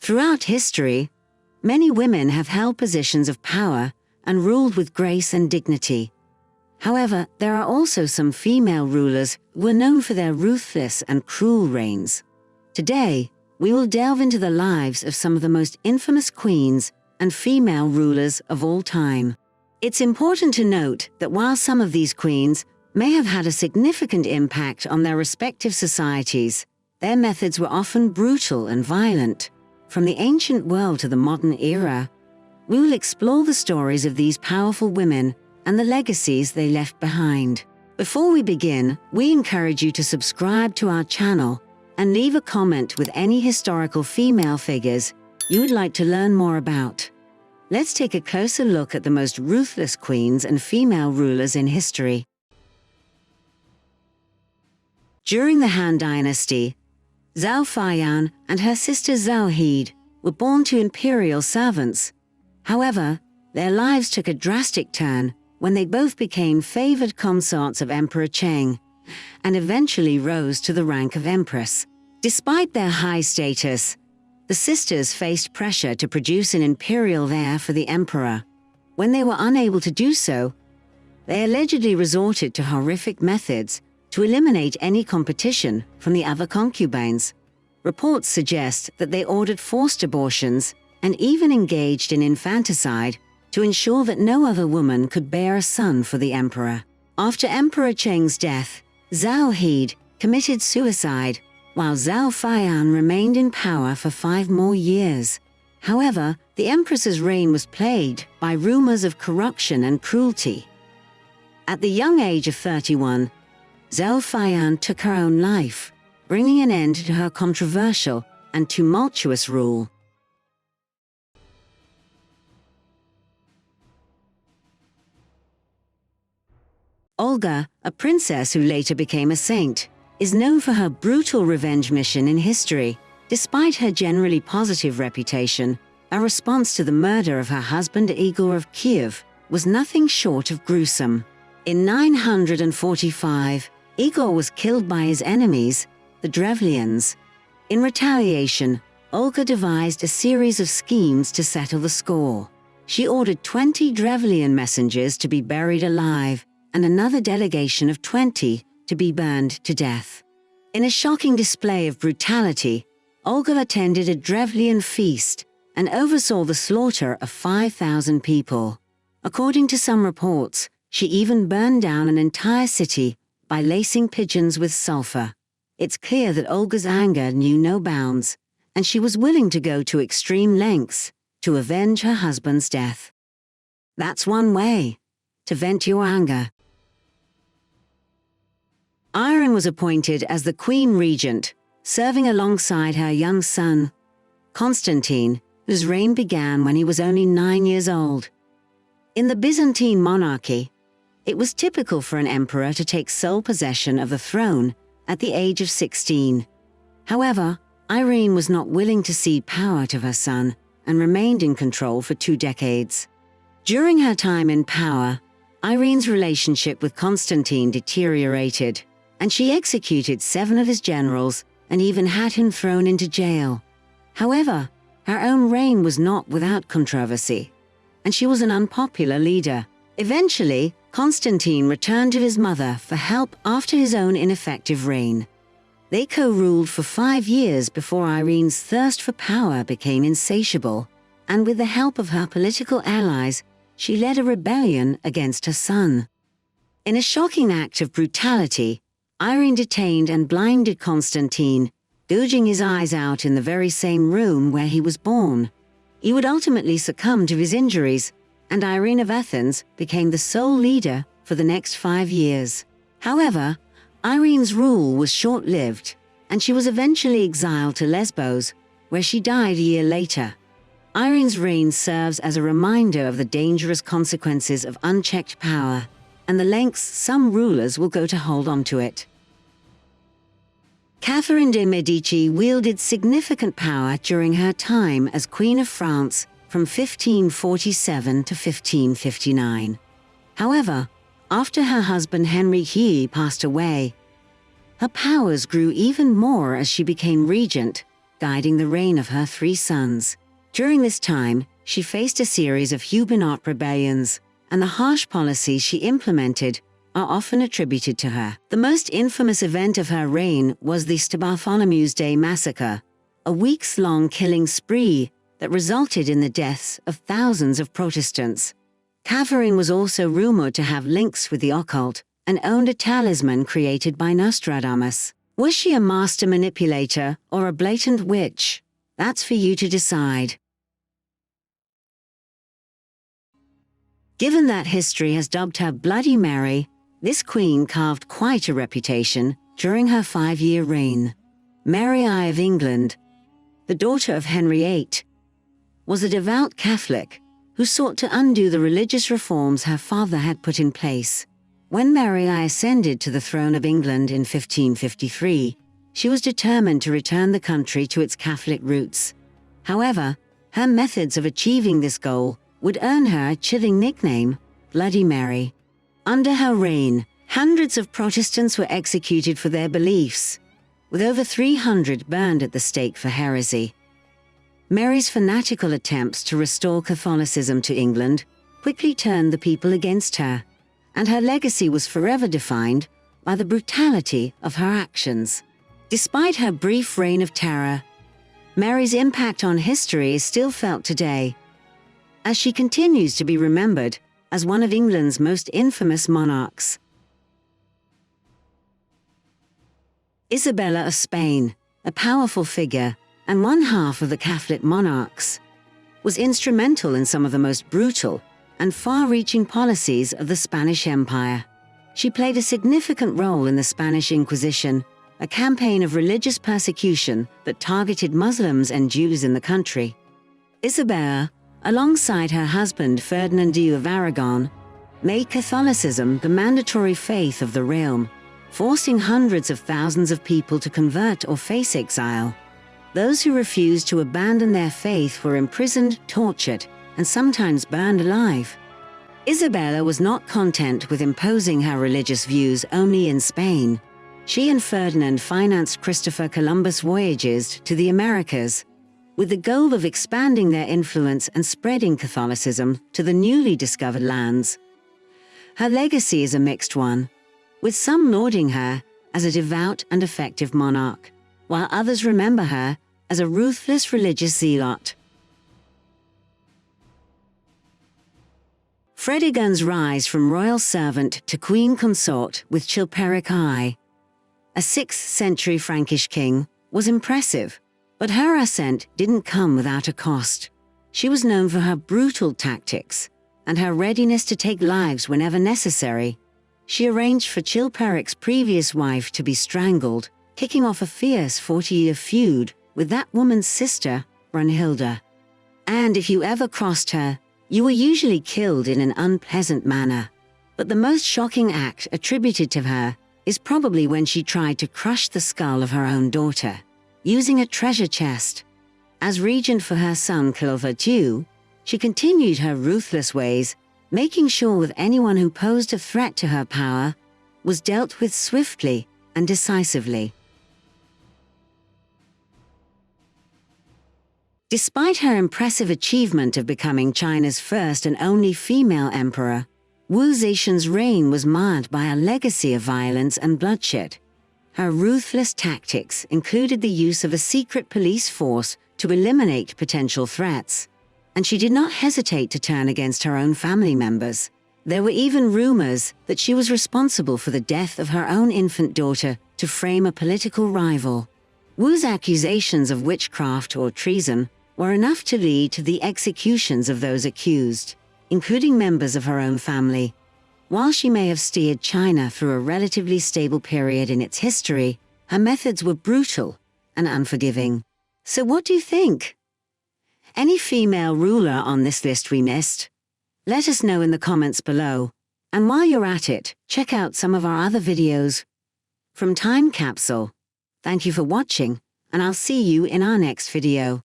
Throughout history, many women have held positions of power and ruled with grace and dignity. However, there are also some female rulers who are known for their ruthless and cruel reigns. Today, we will delve into the lives of some of the most infamous queens and female rulers of all time. It's important to note that while some of these queens may have had a significant impact on their respective societies, their methods were often brutal and violent. From the ancient world to the modern era, we will explore the stories of these powerful women and the legacies they left behind. Before we begin, we encourage you to subscribe to our channel and leave a comment with any historical female figures you would like to learn more about. Let's take a closer look at the most ruthless queens and female rulers in history. During the Han Dynasty, Zhao Feiyan and her sister Zhao were born to imperial servants. However, their lives took a drastic turn when they both became favored consorts of Emperor Cheng and eventually rose to the rank of empress. Despite their high status, the sisters faced pressure to produce an imperial heir for the emperor. When they were unable to do so, they allegedly resorted to horrific methods to eliminate any competition from the other concubines. Reports suggest that they ordered forced abortions and even engaged in infanticide to ensure that no other woman could bear a son for the emperor. After Emperor Cheng's death, Zhao committed suicide, while Zhao Feiyan remained in power for 5 more years. However, the empress's reign was plagued by rumors of corruption and cruelty. At the young age of 31, Zhao Feiyan took her own life, bringing an end to her controversial and tumultuous rule. Olga, a princess who later became a saint, is known for her brutal revenge mission in history. Despite her generally positive reputation, a response to the murder of her husband Igor of Kiev was nothing short of gruesome. In 945, Igor was killed by his enemies, the Drevlians. In retaliation, Olga devised a series of schemes to settle the score. She ordered 20 Drevlian messengers to be buried alive, and another delegation of 20 to be burned to death. In a shocking display of brutality, Olga attended a Drevlian feast and oversaw the slaughter of 5,000 people. According to some reports, she even burned down an entire city by lacing pigeons with sulfur. It's clear that Olga's anger knew no bounds, and she was willing to go to extreme lengths to avenge her husband's death. That's one way to vent your anger. Irene was appointed as the Queen Regent, serving alongside her young son, Constantine, whose reign began when he was only 9 years old. In the Byzantine monarchy, it was typical for an emperor to take sole possession of the throne at the age of 16. However, Irene was not willing to cede power to her son and remained in control for 2 decades. During her time in power, Irene's relationship with Constantine deteriorated, and she executed 7 of his generals and even had him thrown into jail. However, her own reign was not without controversy, and she was an unpopular leader. Eventually, Constantine returned to his mother for help after his own ineffective reign. They co-ruled for 5 years before Irene's thirst for power became insatiable, and with the help of her political allies, she led a rebellion against her son. In a shocking act of brutality, Irene detained and blinded Constantine, gouging his eyes out in the very same room where he was born. He would ultimately succumb to his injuries, and Irene of Athens became the sole leader for the next 5 years. However, Irene's rule was short-lived, and she was eventually exiled to Lesbos, where she died a year later. Irene's reign serves as a reminder of the dangerous consequences of unchecked power, and the lengths some rulers will go to hold on to it. Catherine de' Medici wielded significant power during her time as Queen of France from 1547 to 1559. However, after her husband Henry passed away, her powers grew even more as she became regent, guiding the reign of her 3 sons. During this time, she faced a series of Huguenot rebellions, and the harsh policies she implemented are often attributed to her. The most infamous event of her reign was the Bartholomew's Day massacre, a weeks-long killing spree that resulted in the deaths of thousands of Protestants. Catherine was also rumored to have links with the occult and owned a talisman created by Nostradamus. Was she a master manipulator or a blatant witch? That's for you to decide. Given that history has dubbed her Bloody Mary, this queen carved quite a reputation during her 5-year reign. Mary I of England, the daughter of Henry VIII, was a devout Catholic who sought to undo the religious reforms her father had put in place. When Mary I ascended to the throne of England in 1553, she was determined to return the country to its Catholic roots. However, her methods of achieving this goal would earn her a chilling nickname, Bloody Mary. Under her reign, hundreds of Protestants were executed for their beliefs, with over 300 burned at the stake for heresy. Mary's fanatical attempts to restore Catholicism to England quickly turned the people against her, and her legacy was forever defined by the brutality of her actions. Despite her brief reign of terror, Mary's impact on history is still felt today, as she continues to be remembered as one of England's most infamous monarchs. Isabella of Spain, a powerful figure and one half of the Catholic monarchs, was instrumental in some of the most brutal and far-reaching policies of the Spanish Empire. She played a significant role in the Spanish Inquisition, a campaign of religious persecution that targeted Muslims and Jews in the country. Isabella, alongside her husband Ferdinand of Aragon, made Catholicism the mandatory faith of the realm, forcing hundreds of thousands of people to convert or face exile. Those who refused to abandon their faith were imprisoned, tortured, and sometimes burned alive. Isabella was not content with imposing her religious views only in Spain. She and Ferdinand financed Christopher Columbus' voyages to the Americas, with the goal of expanding their influence and spreading Catholicism to the newly discovered lands. Her legacy is a mixed one, with some lauding her as a devout and effective monarch, while others remember her as a ruthless religious zealot. Fredegonde's rise from royal servant to queen consort with Chilperic I, a 6th century Frankish king, was impressive, but her ascent didn't come without a cost. She was known for her brutal tactics and her readiness to take lives whenever necessary. She arranged for Chilperic's previous wife to be strangled, kicking off a fierce 40-year feud with that woman's sister, Brunhilde. And if you ever crossed her, you were usually killed in an unpleasant manner. But the most shocking act attributed to her is probably when she tried to crush the skull of her own daughter, using a treasure chest. As regent for her son Clovis II, she continued her ruthless ways, making sure that anyone who posed a threat to her power was dealt with swiftly and decisively. Despite her impressive achievement of becoming China's first and only female emperor, Wu Zetian's reign was marred by a legacy of violence and bloodshed. Her ruthless tactics included the use of a secret police force to eliminate potential threats, and she did not hesitate to turn against her own family members. There were even rumors that she was responsible for the death of her own infant daughter to frame a political rival. Wu's accusations of witchcraft or treason were enough to lead to the executions of those accused, including members of her own family. While she may have steered China through a relatively stable period in its history, her methods were brutal and unforgiving. So what do you think? Any female ruler on this list we missed? Let us know in the comments below. And while you're at it, check out some of our other videos from Time Capsule. Thank you for watching, and I'll see you in our next video.